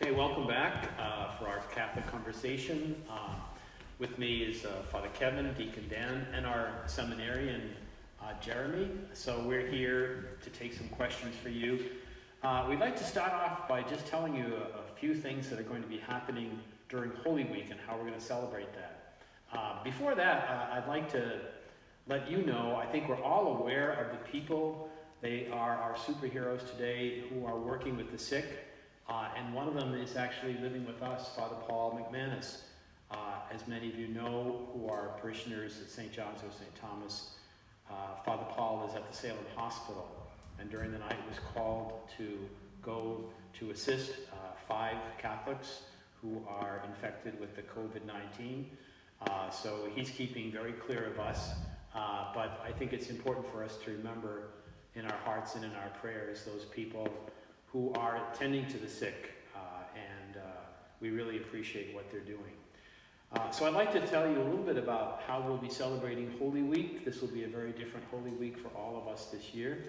Okay, welcome back for our Catholic conversation. With me is Father Kevin, Deacon Dan, and our seminarian Jeremy. So we're here to take some questions for you. We'd like to start off by just telling you a few things that are going to be happening during Holy Week and how we're going to celebrate that. Before that, I'd like to let you know, I think we're all aware of the people, they are our superheroes today who are working with the sick. And one of them is actually living with us, Father Paul McManus. As many of you know who are parishioners at St. John's or St. Thomas, Father Paul is at the Salem Hospital, and during the night was called to go to assist 5 Catholics who are infected with the COVID-19. So he's keeping very clear of us, but I think it's important for us to remember in our hearts and in our prayers those people who are tending to the sick, and we really appreciate what they're doing. So I'd like to tell you a little bit about how we'll be celebrating Holy Week. This will be a very different Holy Week for all of us this year.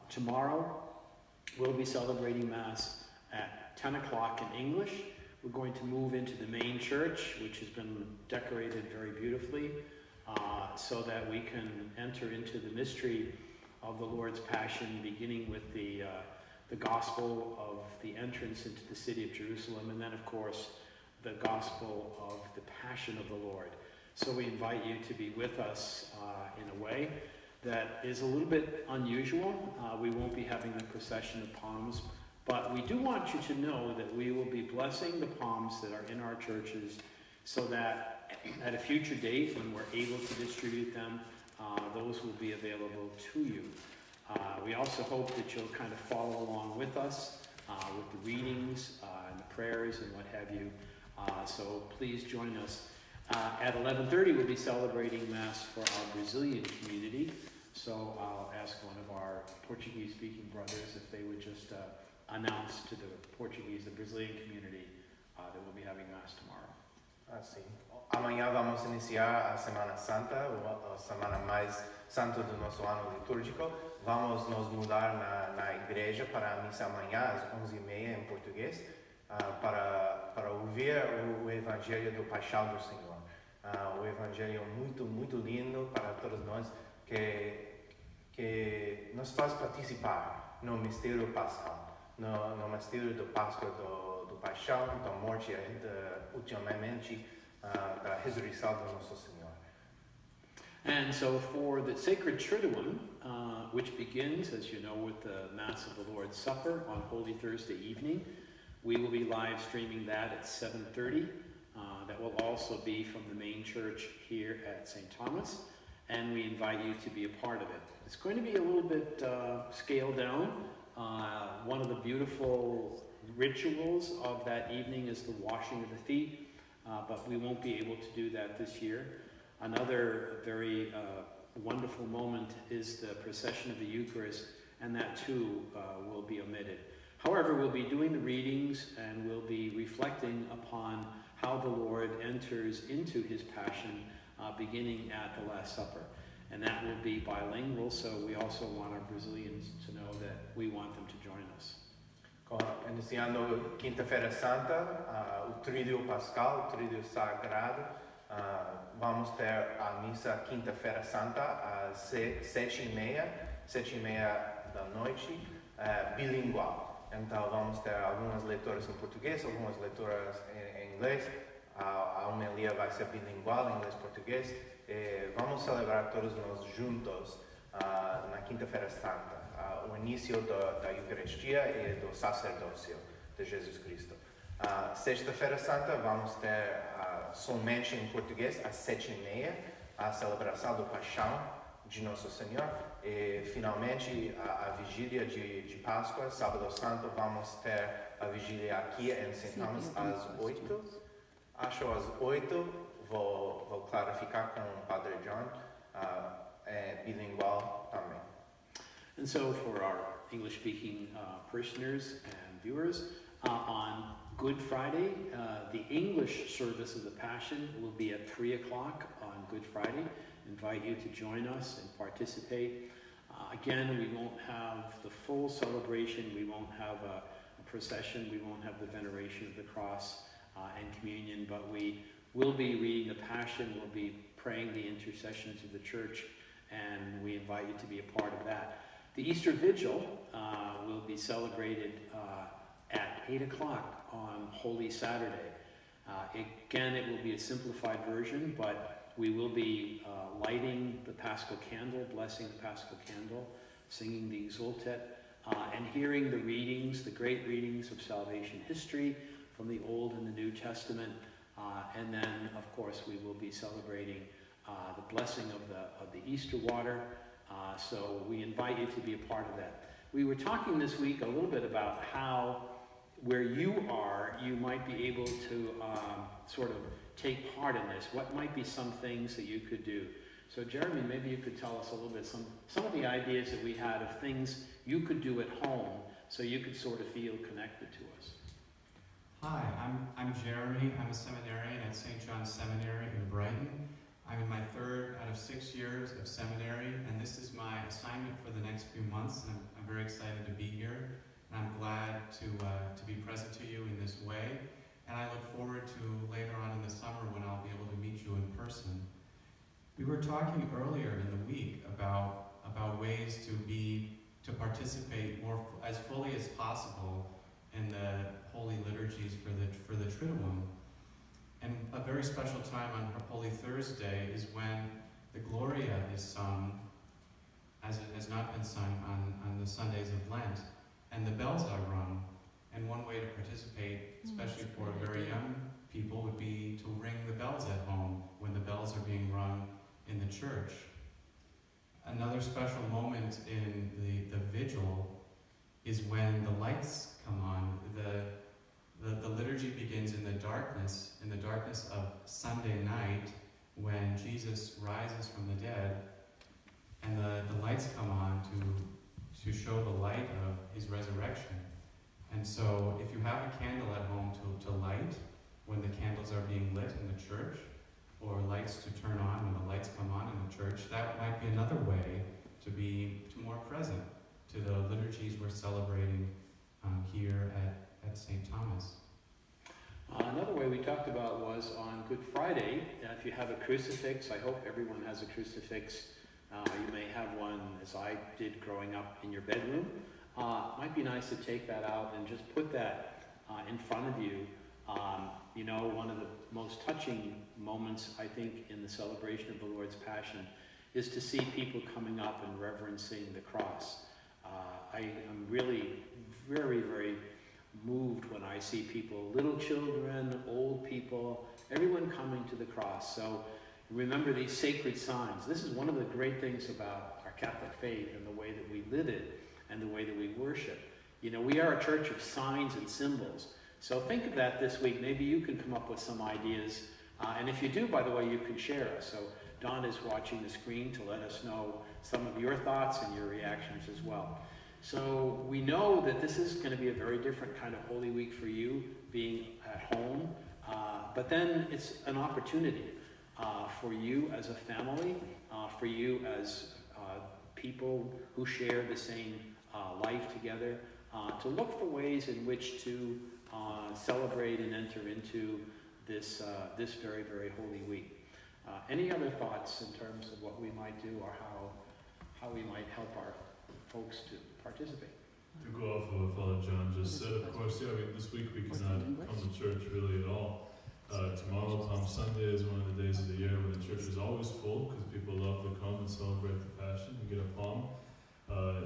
Tomorrow, we'll be celebrating Mass at 10 o'clock in English. We're going to move into the main church, which has been decorated very beautifully, so that we can enter into the mystery of the Lord's Passion, beginning with the gospel of the entrance into the city of Jerusalem, and then, of course, the gospel of the passion of the Lord. So we invite you to be with us in a way that is a little bit unusual. We won't be having the procession of palms, but we do want you to know that we will be blessing the palms that are in our churches, so that at a future date, when we're able to distribute them, those will be available to you. We also hope that you'll kind of follow along with us with the readings and the prayers and what have you. So please join us. At 11:30, we'll be celebrating Mass for our Brazilian community. So I'll ask one of our Portuguese-speaking brothers if they would just announce to the Brazilian community that we'll be having Mass tomorrow. Sim. Amanhã vamos iniciar a Semana Santa, a semana mais santa do nosso ano litúrgico. Vamos nos mudar na igreja para a missa amanhã às 11h30 em português, para ouvir o Evangelho do Paixão do Senhor. O Evangelho muito lindo para todos nós, que nos faz participar no mistério pascal, no mistério do Páscoa, do Paixão, da morte e ultimamente da ressurreição do nosso Senhor. And so for the Sacred Triduum, which begins, as you know, with the Mass of the Lord's Supper on Holy Thursday evening, we will be live streaming that at 7:30. That will also be from the main church here at St. Thomas, and we invite you to be a part of it. It's going to be a little bit scaled down. One of the beautiful rituals of that evening is the washing of the feet, but we won't be able to do that this year. Another very wonderful moment is the procession of the Eucharist, and that too will be omitted. However, we'll be doing the readings, and we'll be reflecting upon how the Lord enters into his passion, beginning at the Last Supper. And that will be bilingual, so we also want our Brazilians to know that we want them to join us. Iniciando Quinta-feira Santa, o Tríduo Pascal, o Tríduo Sagrado, vamos ter a missa Quinta-feira Santa às 7h30 da noite, bilingual. Então vamos ter algumas leituras em português, algumas leituras em inglês. A homilia vai ser bilingual, inglês-português. Vamos celebrar todos nós juntos na Quinta-feira Santa, o início da Eucaristia e do sacerdócio de Jesus Cristo. Sexta-feira Santa vamos ter somente em português às 7h30 a celebração do Paixão de Nosso Senhor, e finalmente a vigília de Páscoa, Sábado Santo, vamos ter a vigília aqui em St. Thomas às 8h. Acho às 8h, vou clarificar com o Padre John, é bilingual também. And so for our English-speaking parishioners and viewers, on Good Friday, the English service of the Passion will be at 3 o'clock on Good Friday. Invite you to join us and participate. Again, we won't have the full celebration. We won't have a procession. We won't have the veneration of the cross and communion, but we will be reading the Passion. We'll be praying the intercessions of the church, and we invite you to be a part of that. The Easter Vigil will be celebrated at 8 o'clock on Holy Saturday. Again, it will be a simplified version, but we will be lighting the Paschal candle, blessing the Paschal candle, singing the Exultet, and hearing the readings, the great readings of salvation history from the Old and the New Testament. And then, of course, we will be celebrating the blessing of the Easter water. So we invite you to be a part of that. We were talking this week a little bit about how, where you are, you might be able to sort of take part in this. What might be some things that you could do? So Jeremy, maybe you could tell us a little bit some of the ideas that we had of things you could do at home so you could sort of feel connected to us. Hi, I'm Jeremy. I'm a seminarian at St. John's Seminary in Brighton. I'm in my 3rd out of 6 years of seminary, and this is my assignment for the next few months, and I'm very excited to be here. And I'm glad to be present to you in this way, and I look forward to later on in the summer when I'll be able to meet you in person. We were talking earlier in the week about ways to participate as fully as possible in the holy liturgies for the Triduum. And a very special time on Holy Thursday is when the Gloria is sung, as it has not been sung on the Sundays of Lent, and the bells are rung. And one way to participate, especially for very young people, would be to ring the bells at home when the bells are being rung in the church. Another special moment in the vigil is when the lights come on. The liturgy begins in the darkness of Sunday night when Jesus rises from the dead, and the lights come on to show the light of his resurrection. And so if you have a candle at home to light when the candles are being lit in the church, or lights to turn on when the lights come on in the church, that might be another way to be more present to the liturgies we're celebrating here at St. Thomas. Another way we talked about was on Good Friday. If you have a crucifix, I hope everyone has a crucifix. You may have one, as I did growing up, in your bedroom. Might be nice to take that out and just put that in front of you. You know, one of the most touching moments, I think, in the celebration of the Lord's Passion is to see people coming up and reverencing the cross. I am really very, very moved when I see people, little children, old people, everyone coming to the cross. So remember these sacred signs. This is one of the great things about our Catholic faith and the way that we live it and the way that we worship. You know, we are a church of signs and symbols. So think of that this week. Maybe you can come up with some ideas. And if you do, by the way, you can share us. So Don is watching the screen to let us know some of your thoughts and your reactions as well. So we know that this is going to be a very different kind of Holy Week for you, being at home. But then it's an opportunity for you as a family, for you as people who share the same life together, to look for ways in which to celebrate and enter into this very, very Holy Week. Any other thoughts in terms of what we might do or how we might help our folks to participate? To go off of what Father John just said, of course, yeah, this week we cannot come to church really at all. Tomorrow, Palm Sunday, is one of the days of the year when the church is always full because people love to come and celebrate the Passion and get a palm.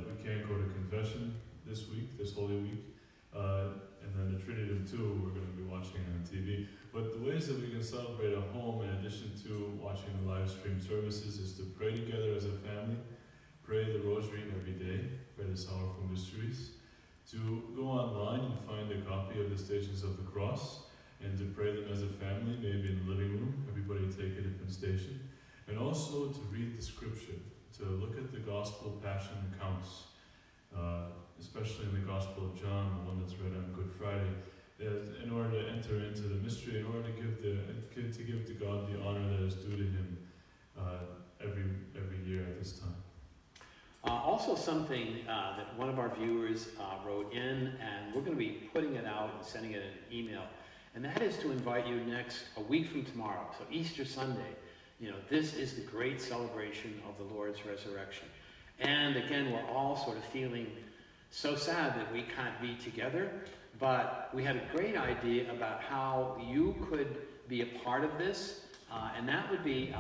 We can't go to confession this week, this Holy Week. And then the Triduum too, we're going to be watching on TV. But the ways that we can celebrate at home, in addition to watching the live stream services, is to pray together as a family, pray the Rosary every day, pray the Sorrowful Mysteries, to go online and find a copy of the Stations of the Cross, and to pray them as a family, maybe in the living room, everybody take a different station, and also to read the Scripture, to look at the Gospel Passion accounts, especially in the Gospel of John, the one that's read on Good Friday, in order to enter into the mystery, in order to give to God the honor that is due to Him every year at this time. Also something that one of our viewers wrote in, and we're going to be putting it out and sending it in an email, and that is to invite you a week from tomorrow, so Easter Sunday. This is the great celebration of the Lord's resurrection. And again, we're all sort of feeling so sad that we can't be together, but we had a great idea about how you could be a part of this, and that would be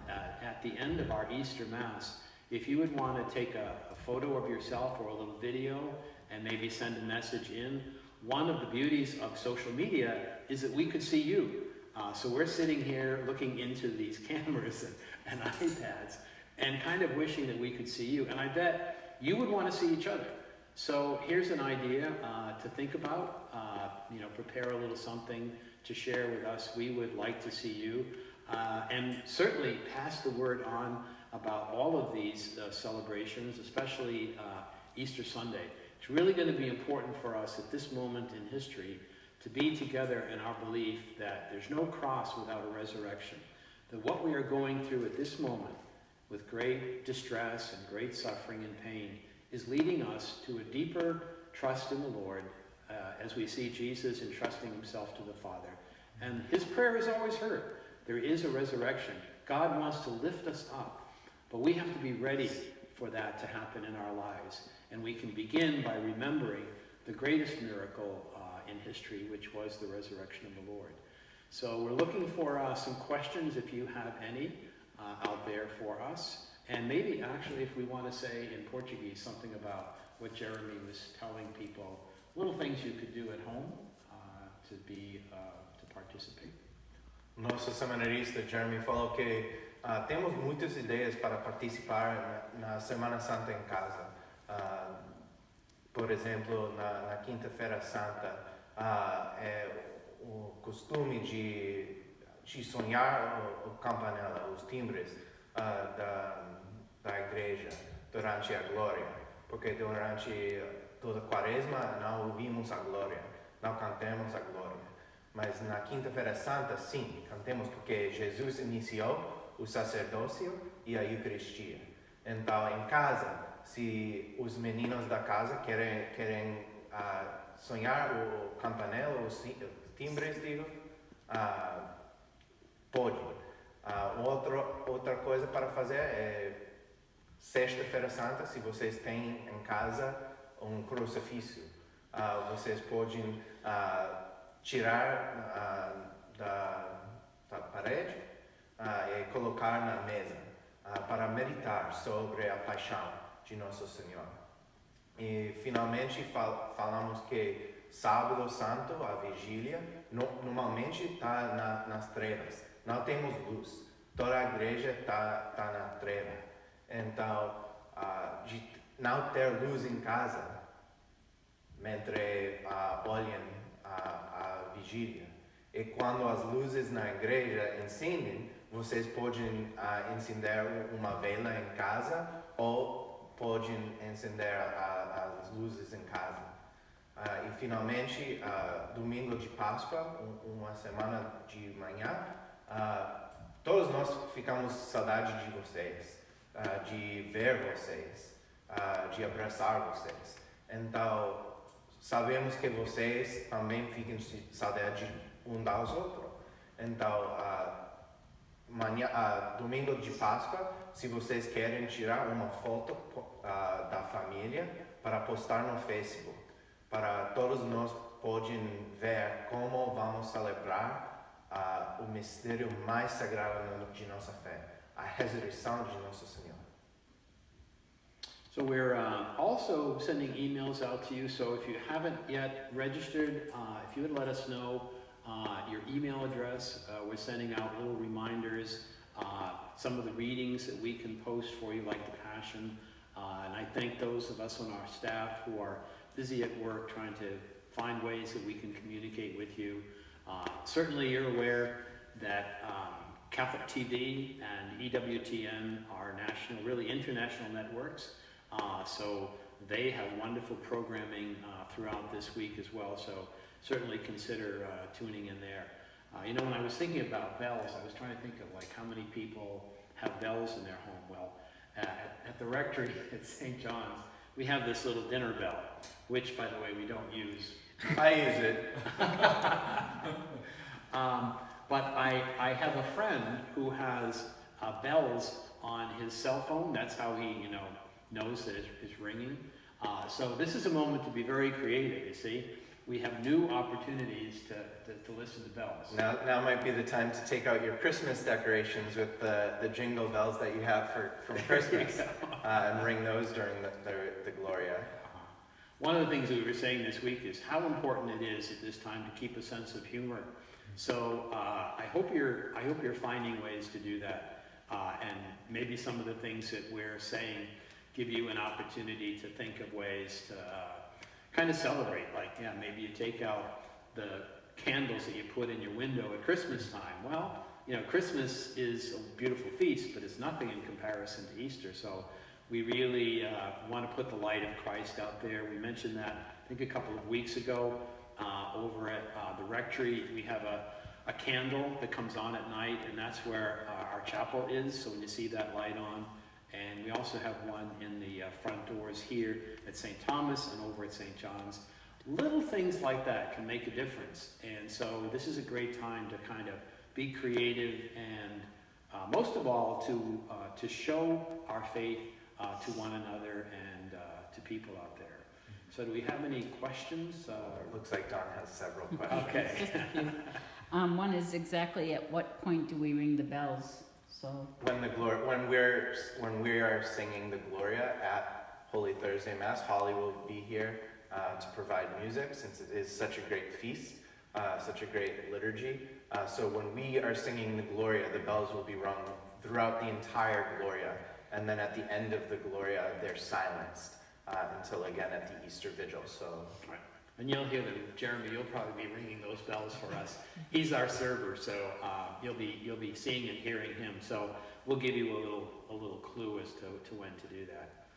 at the end of our Easter Mass. If you would want to take a photo of yourself or a little video and maybe send a message in, one of the beauties of social media is that we could see you. So we're sitting here looking into these cameras and iPads and kind of wishing that we could see you. And I bet you would want to see each other. So here's an idea to think about. Prepare a little something to share with us. We would like to see you. And certainly pass the word on about all of these celebrations, especially Easter Sunday. It's really going to be important for us at this moment in history to be together in our belief that there's no cross without a resurrection. That what we are going through at this moment with great distress and great suffering and pain is leading us to a deeper trust in the Lord as we see Jesus entrusting himself to the Father. And his prayer is always heard. There is a resurrection. God wants to lift us up. But we have to be ready for that to happen in our lives. And we can begin by remembering the greatest miracle in history, which was the resurrection of the Lord. So we're looking for some questions, if you have any, out there for us. And maybe actually if we want to say in Portuguese something about what Jeremy was telling people, little things you could do at home to participate. Nosso seminarista Jeremy falou que temos muitas ideias para participar na Semana Santa em casa. Por exemplo, na Quinta-feira Santa, é o costume de sonhar o campanela, os timbres da igreja durante a glória, porque durante toda a quaresma não ouvimos a glória, não cantamos a glória. Mas na Quinta-feira Santa, sim, cantemos porque Jesus iniciou o sacerdócio e a Eucaristia. Então, em casa, se os meninos da casa querem sonhar o campanela, os timbres, pode. Outra coisa para fazer é Sexta-feira Santa, se vocês têm em casa um crucifixo, vocês podem tirar da parede e colocar na mesa para meditar sobre a paixão de Nosso Senhor. E finalmente falamos que Sábado Santo, a vigília, normalmente está nas trevas. Não temos luz. Toda a igreja está na treva. Então, de não ter luz em casa, mentre olham a vigília. E quando as luzes na igreja incendem, vocês podem acender uma vela em casa ou podem acender as luzes em casa. E finalmente, domingo de Páscoa, uma semana de manhã, todos nós ficamos saudade de vocês, de ver vocês, de abraçar vocês. Então, sabemos que vocês também ficam saudade um dos outros. Então, domingo de Páscoa, se vocês querem tirar uma foto da família para postar no Facebook, para todos nós poderem ver como vamos celebrar o mistério mais sagrado de nossa fé, a ressurreição de Nosso Senhor. So we're also sending emails out to you. So if you haven't yet registered, if you would let us know your email address, we're sending out little reminders, some of the readings that we can post for you, like the Passion. And I thank those of us on our staff who are busy at work trying to find ways that we can communicate with you. Certainly you're aware that Catholic TV and EWTN are national, really international networks. So they have wonderful programming throughout this week as well. So certainly consider tuning in there. When I was thinking about bells, I was trying to think of like how many people have bells in their home. Well, at the rectory at St. John's, we have this little dinner bell, which, by the way, we don't use. I use it. But I have a friend who has bells on his cell phone. That's how he, knows that it's ringing. So this is a moment to be very creative, you see. We have new opportunities to listen to bells. Now might be the time to take out your Christmas decorations with the jingle bells that you have from Christmas and ring those during the Gloria. One of the things that we were saying this week is how important it is at this time to keep a sense of humor. So I hope you're finding ways to do that, and maybe some of the things that we're saying give you an opportunity to think of ways to kind of celebrate. Like, maybe you take out the candles that you put in your window at Christmas time. Well, Christmas is a beautiful feast, but it's nothing in comparison to Easter. So we really want to put the light of Christ out there. We mentioned that, I think, a couple of weeks ago. Over at the rectory, we have a candle that comes on at night, and that's where our chapel is. So when you see that light on, and we also have one in the front doors here at St. Thomas and over at St. John's. Little things like that can make a difference. And so this is a great time to kind of be creative and most of all to show our faith to one another and to people out there. So do we have any questions? Looks like Don has several questions. Okay. Just a few. One is exactly at what point do we ring the bells? So When we are singing the Gloria at Holy Thursday Mass, Holly will be here to provide music, since it is such a great feast, such a great liturgy. So when we are singing the Gloria, the bells will be rung throughout the entire Gloria, and then at the end of the Gloria, they're silenced until again at the Easter Vigil. So. Right. And you'll hear them, Jeremy. You'll probably be ringing those bells for us. He's our server, so you'll be seeing and hearing him. So we'll give you a little clue as to when to do that.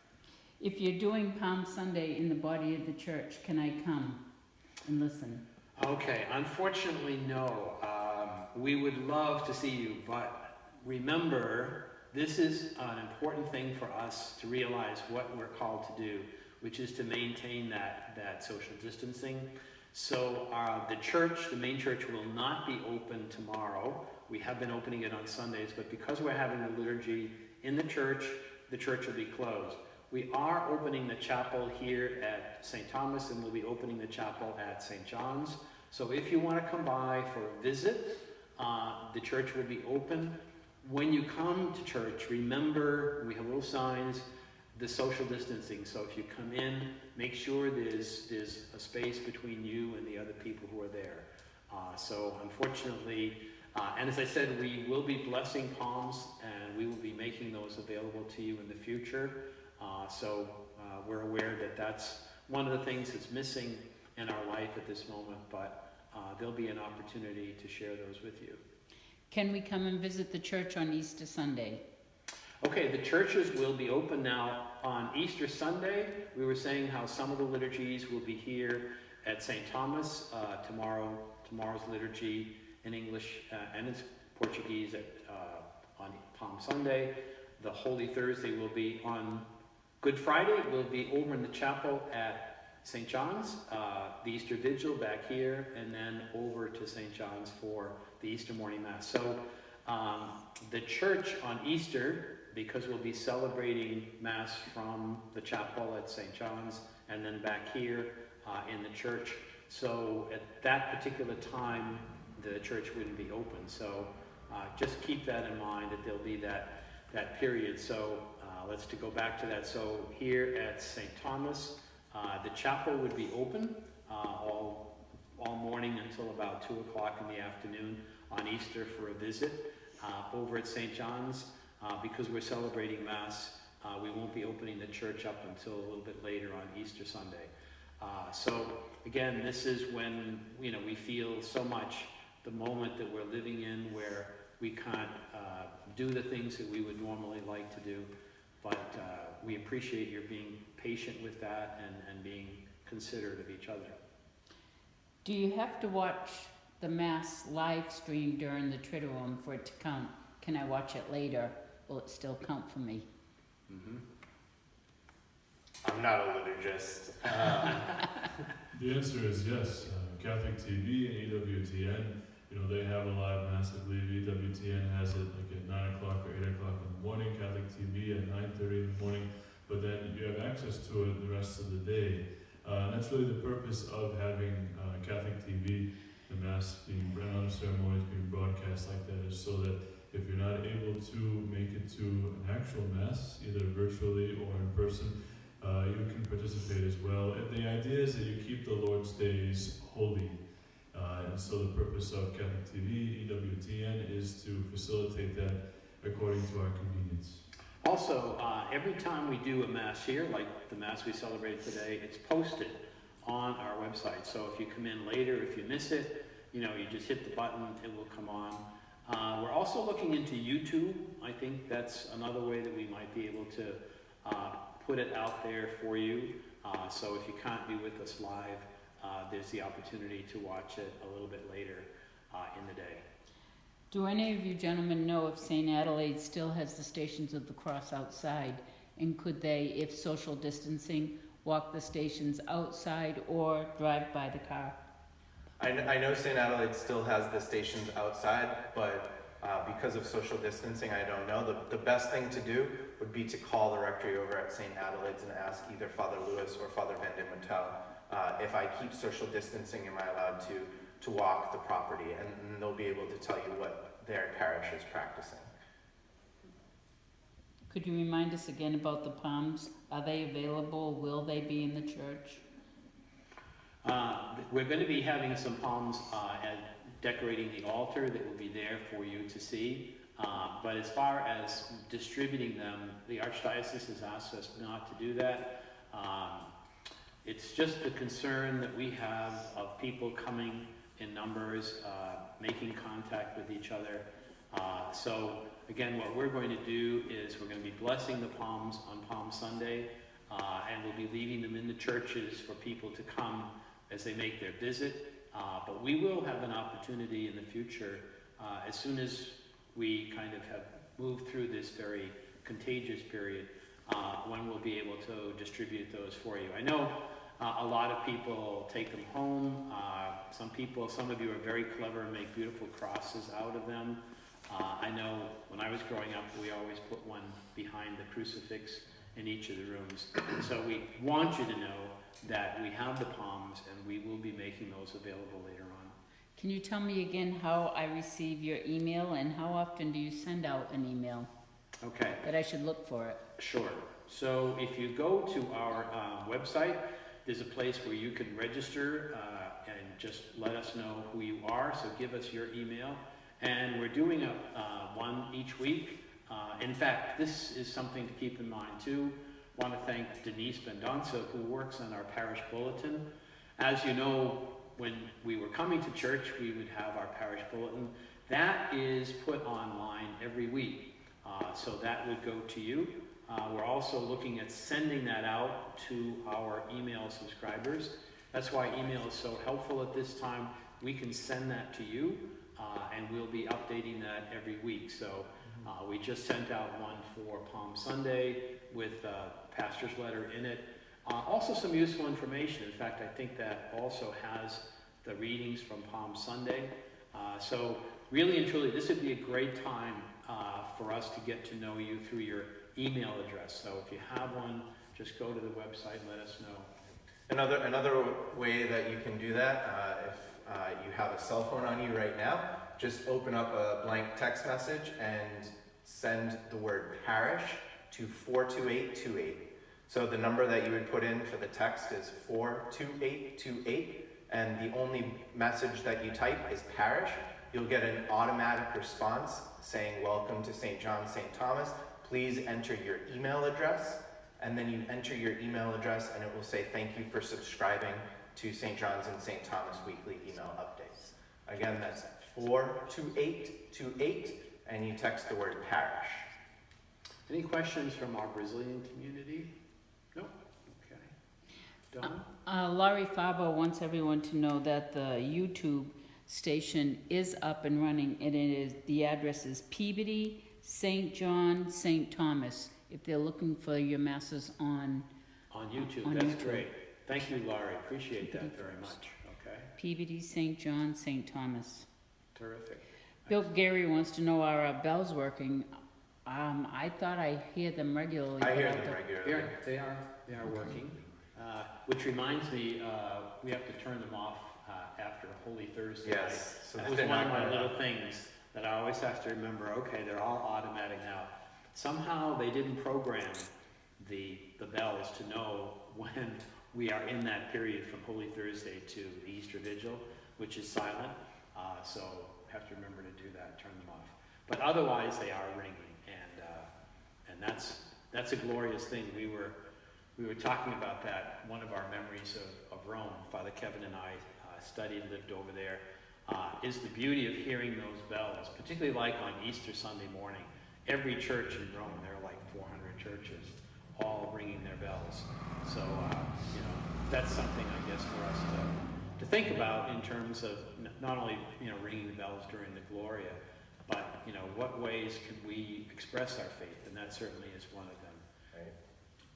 if you're doing Palm Sunday in the body of the church, can I come and listen? Okay, unfortunately, no. We would love to see you, but remember, this is an important thing for us to realize what we're called to do, which is to maintain that social distancing. So the main church will not be open tomorrow. We have been opening it on Sundays, but because we're having the liturgy in the church will be closed. We are opening the chapel here at St. Thomas, and we'll be opening the chapel at St. John's. So if you want to come by for a visit, the church will be open. When you come to church, remember, we have little signs, the social distancing. So if you come in, make sure there's a space between you and the other people who are there. So unfortunately, and as I said, we will be blessing palms, and we will be making those available to you in the future. So we're aware that that's one of the things that's missing in our life at this moment, but there'll be an opportunity to share those with you. Can we come and visit the church on Easter Sunday? Okay, the churches will be open now on Easter Sunday. We were saying how some of the liturgies will be here at St. Thomas. Tomorrow's liturgy in English and in Portuguese on Palm Sunday. The Holy Thursday will be on Good Friday. We'll be over in the chapel at St. John's, the Easter Vigil back here, and then over to St. John's for the Easter morning Mass. So the church on Easter, because we'll be celebrating Mass from the chapel at St. John's and then back here in the church. So at that particular time, the church wouldn't be open. So just keep that in mind, that there'll be that period. So let's go back to that. So here at St. Thomas, the chapel would be open all morning until about 2 o'clock in the afternoon on Easter for a visit. Over at St. John's, because we're celebrating Mass, we won't be opening the church up until a little bit later on Easter Sunday. So again, this is when we feel so much the moment that we're living in, where we can't do the things that we would normally like to do, but we appreciate your being patient with that and being considerate of each other. Do you have to watch the Mass live stream during the Triduum for it to count? Can I watch it later? Will it still count for me? Mhm. I'm not a liturgist. The answer is yes. Catholic TV and EWTN, they have a live mass. I believe EWTN has it like at 9 o'clock or 8 o'clock in the morning, Catholic TV at 9:30 in the morning, but then you have access to it the rest of the day. And that's really the purpose of having Catholic TV, the mass being on the ceremonies being broadcast like that, is so that if you're not able to make it to an actual mass, either virtually or in person, you can participate as well. And the idea is that you keep the Lord's days holy. And so the purpose of Catholic TV, EWTN, is to facilitate that according to our convenience. Also, every time we do a mass here, like the mass we celebrated today, it's posted on our website. So if you come in later, if you miss it, you just hit the button, it will come on. We're also looking into YouTube. I think that's another way that we might be able to put it out there for you. So if you can't be with us live, there's the opportunity to watch it a little bit later in the day. Do any of you gentlemen know if St. Adelaide still has the Stations of the Cross outside? And could they, if social distancing, walk the stations outside or drive by the car? I know St. Adelaide still has the stations outside, but because of social distancing, I don't know. The best thing to do would be to call the rectory over at St. Adelaide's and ask either Father Lewis or Father Van de Montel, if I keep social distancing, am I allowed to walk the property? And they'll be able to tell you what their parish is practicing. Could you remind us again about the palms? Are they available? Will they be in the church? We're going to be having some palms and decorating the altar that will be there for you to see. But as far as distributing them, the Archdiocese has asked us not to do that. It's just the concern that we have of people coming in numbers, making contact with each other. So again, what we're going to do is we're going to be blessing the palms on Palm Sunday, and we'll be leaving them in the churches for people to come as they make their visit. But we will have an opportunity in the future, as soon as we kind of have moved through this very contagious period, when we'll be able to distribute those for you. I know a lot of people take them home. Some of you are very clever and make beautiful crosses out of them. I know when I was growing up, we always put one behind the crucifix in each of the rooms. So we want you to know that we have the palms and we will be making those available later on. Can you tell me again how I receive your email and how often do you send out an email? Okay. That I should look for it. Sure. So if you go to our website, there's a place where you can register and just let us know who you are. So give us your email. And we're doing one each week. In fact, this is something to keep in mind too. I want to thank Denise Bendonza, who works on our parish bulletin. As you know, when we were coming to church, we would have our parish bulletin. That is put online every week. So that would go to you. We're also looking at sending that out to our email subscribers. That's why email is so helpful at this time. We can send that to you, and we'll be updating that every week. So we just sent out one for Palm Sunday with pastor's letter in it. Also some useful information. In fact, I think that also has the readings from Palm Sunday. So really and truly, this would be a great time for us to get to know you through your email address. So if you have one, just go to the website and let us know. Another way that you can do that, if you have a cell phone on you right now, just open up a blank text message and send the word parish to 42828. So the number that you would put in for the text is 42828, and the only message that you type is parish. You'll get an automatic response saying, welcome to St. John, St. Thomas. Please enter your email address. And then you enter your email address and it will say, thank you for subscribing to St. John's and St. Thomas weekly email updates. Again, that's 42828, and you text the word parish. Any questions from our Brazilian community? No? Okay. Don? Laurie Fabo wants everyone to know that the YouTube station is up and running, and the address is Peabody, St. John, St. Thomas. if they're looking for your masses on On YouTube, On that's YouTube. great. Thank you, Laurie, appreciate that very much, okay? PBD, St. John, St. Thomas. Terrific. Bill Gary wants to know, are our bells working? I thought I hear them regularly. I but hear don't- them They regularly. are, they are working, which reminds me, we have to turn them off after Holy Thursday night. Yes. So That that was they're one not of my gonna- little things that I always have to remember, okay, they're all automatic now. Somehow they didn't program the bells to know when we are in that period from Holy Thursday to the Easter Vigil, which is silent, so have to remember to do that, turn them off. But otherwise, they are ringing, and that's a glorious thing. We were talking about that. One of our memories of Rome, Father Kevin and I studied, lived over there, is the beauty of hearing those bells, particularly like on Easter Sunday morning. Every church in Rome, there are like 400 churches, all ringing their bells. So, that's something, I guess, for us to think about in terms of not only, ringing the bells during the Gloria, but, what ways can we express our faith? And that certainly is one of them.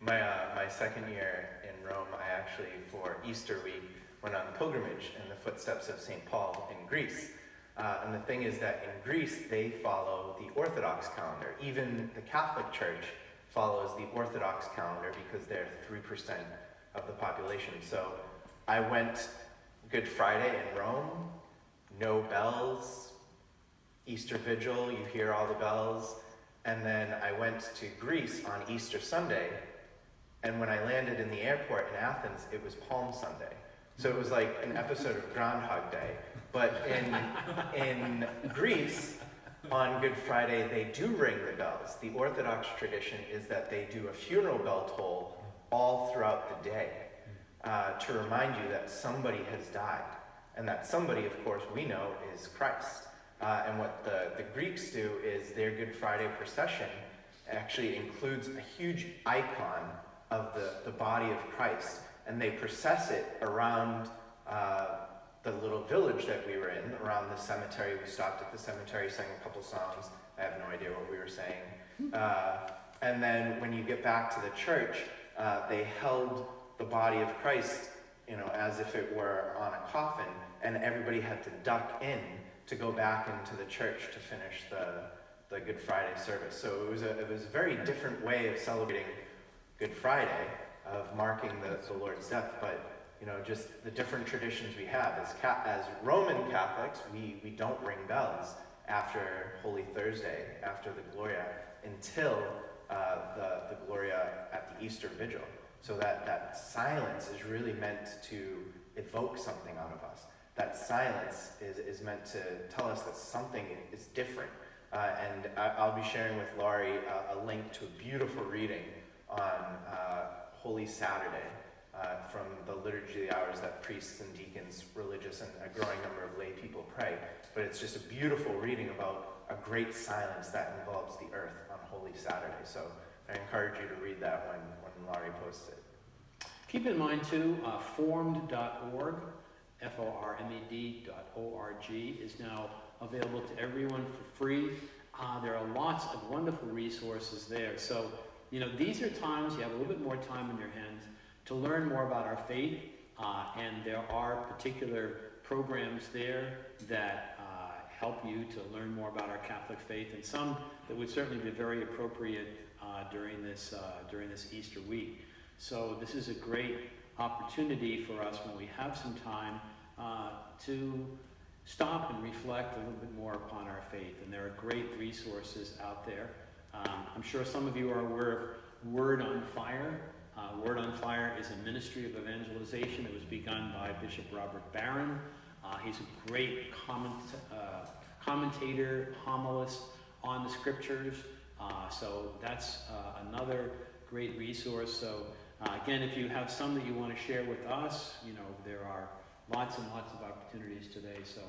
Right. My second year in Rome, I actually, for Easter week, went on pilgrimage in the footsteps of St. Paul in Greece. And the thing is that in Greece, they follow the Orthodox calendar. Even the Catholic Church follows the Orthodox calendar because they're 3% of the population. So I went Good Friday in Rome, no bells, Easter Vigil, you hear all the bells. And then I went to Greece on Easter Sunday, and when I landed in the airport in Athens, it was Palm Sunday. So it was like an episode of Groundhog Day. But in Greece, on Good Friday, they do ring the bells. The Orthodox tradition is that they do a funeral bell toll all throughout the day to remind you that somebody has died. And that somebody, of course, we know is Christ. And what the Greeks do is their Good Friday procession actually includes a huge icon of the body of Christ. And they process it around the little village that we were in, around the cemetery. We stopped at the cemetery, sang a couple songs. I have no idea what we were saying. And then when you get back to the church, they held the body of Christ, as if it were on a coffin, and everybody had to duck in to go back into the church to finish the Good Friday service. So it was a very different way of celebrating Good Friday, of marking the Lord's death, but just the different traditions we have. As Roman Catholics, we don't ring bells after Holy Thursday, after the Gloria, until the Gloria at the Easter Vigil. So that silence is really meant to evoke something out of us. That silence is meant to tell us that something is different. And I'll be sharing with Laurie a link to a beautiful reading on Holy Saturday from the Liturgy of the Hours that priests and deacons, religious, and a growing number of lay people pray. But it's just a beautiful reading about a great silence that envelops the earth on Holy Saturday. So I encourage you to read that when Laurie posts it. Keep in mind, too, formed.org, formed.org, is now available to everyone for free. There are lots of wonderful resources there. So, these are times you have a little bit more time in your hands to learn more about our faith, and there are particular programs there that help you to learn more about our Catholic faith, and some that would certainly be very appropriate during this Easter week. So this is a great opportunity for us when we have some time to stop and reflect a little bit more upon our faith. And there are great resources out there. I'm sure some of you are aware of Word on Fire. Word on Fire is a ministry of evangelization that was begun by Bishop Robert Barron. He's a great commentator, homilist on the scriptures. So that's another great resource. So again, if you have some that you want to share with us, there are lots and lots of opportunities today. So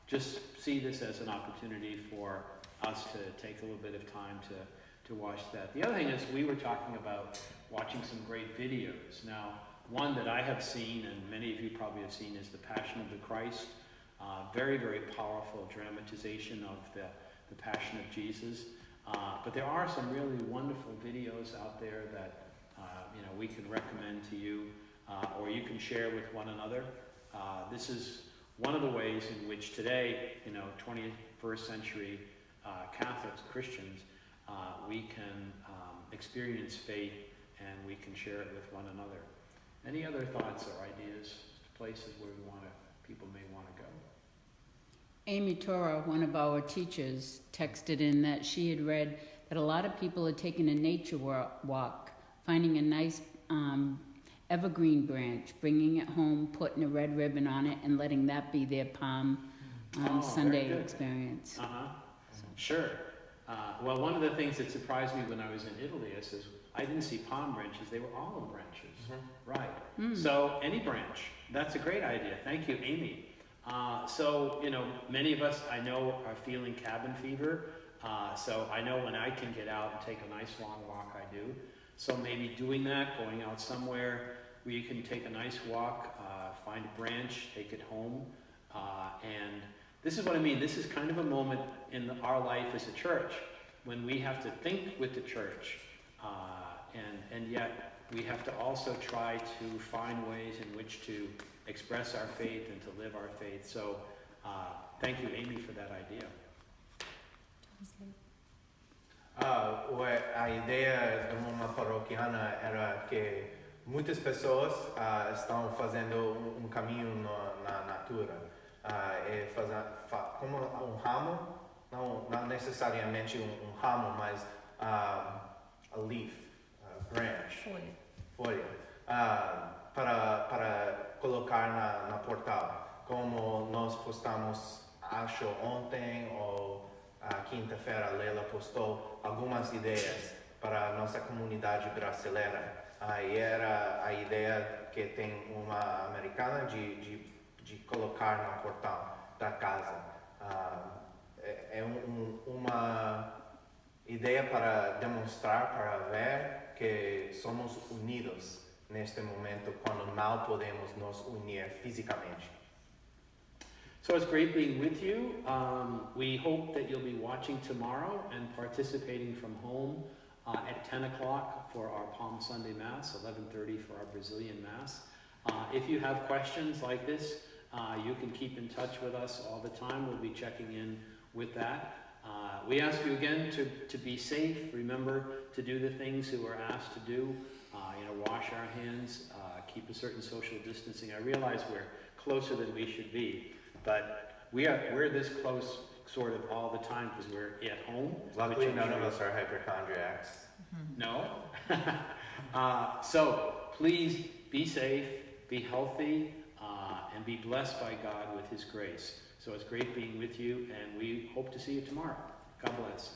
just see this as an opportunity for us to take a little bit of time to watch that. The other thing is, we were talking about watching some great videos. Now, one that I have seen, and many of you probably have seen, is The Passion of the Christ. Very, very powerful dramatization of the Passion of Jesus. But there are some really wonderful videos out there that we can recommend to you, or you can share with one another. This is one of the ways in which today, 21st century Catholics, Christians, we can experience faith and we can share it with one another. Any other thoughts or ideas, places where people may want to go? Amy Torah, one of our teachers, texted in that she had read that a lot of people are taking a nature walk, finding a nice evergreen branch, bringing it home, putting a red ribbon on it, and letting that be their Palm Sunday experience. Sure. Well, one of the things that surprised me when I was in Italy is I didn't see palm branches, they were olive branches. Right. So any branch, that's a great idea. Thank you, Amy. So, many of us I know are feeling cabin fever. So I know when I can get out and take a nice long walk, I do. So maybe doing that, going out somewhere where you can take a nice walk, find a branch, take it home. And this is what I mean. This is kind of a moment in our life as a church when we have to think with the church. And yet we have to also try to find ways in which to express our faith and to live our faith. So thank you, Amy, for that idea. A ideia de uma paroquiana era que muitas pessoas estão fazendo caminho na natura. Como ramo, não necessariamente ramo, mas a leaf, branch, folha, para colocar na portal. Como nós postamos, acho ontem ou quinta-feira, Leila postou algumas ideias para a nossa comunidade brasileira. E era a ideia que tem uma americana de colocar no portal da casa. É uma ideia para demonstrar, para ver que somos unidos neste momento quando não podemos nos unir fisicamente. So it's great being with you. We hope that you'll be watching tomorrow and participating from home at 10 o'clock for our Palm Sunday Mass, 11:30 for our Brazilian Mass. If you have questions like this, you can keep in touch with us all the time. We'll be checking in with that. We ask you again to be safe. Remember to do the things that we're asked to do. Wash our hands, keep a certain social distancing. I realize we're closer than we should be, but we're this close sort of all the time because we're at home. Luckily, none of us are hypochondriacs. No. So please be safe, be healthy, and be blessed by God with His grace. So it's great being with you, and we hope to see you tomorrow. God bless.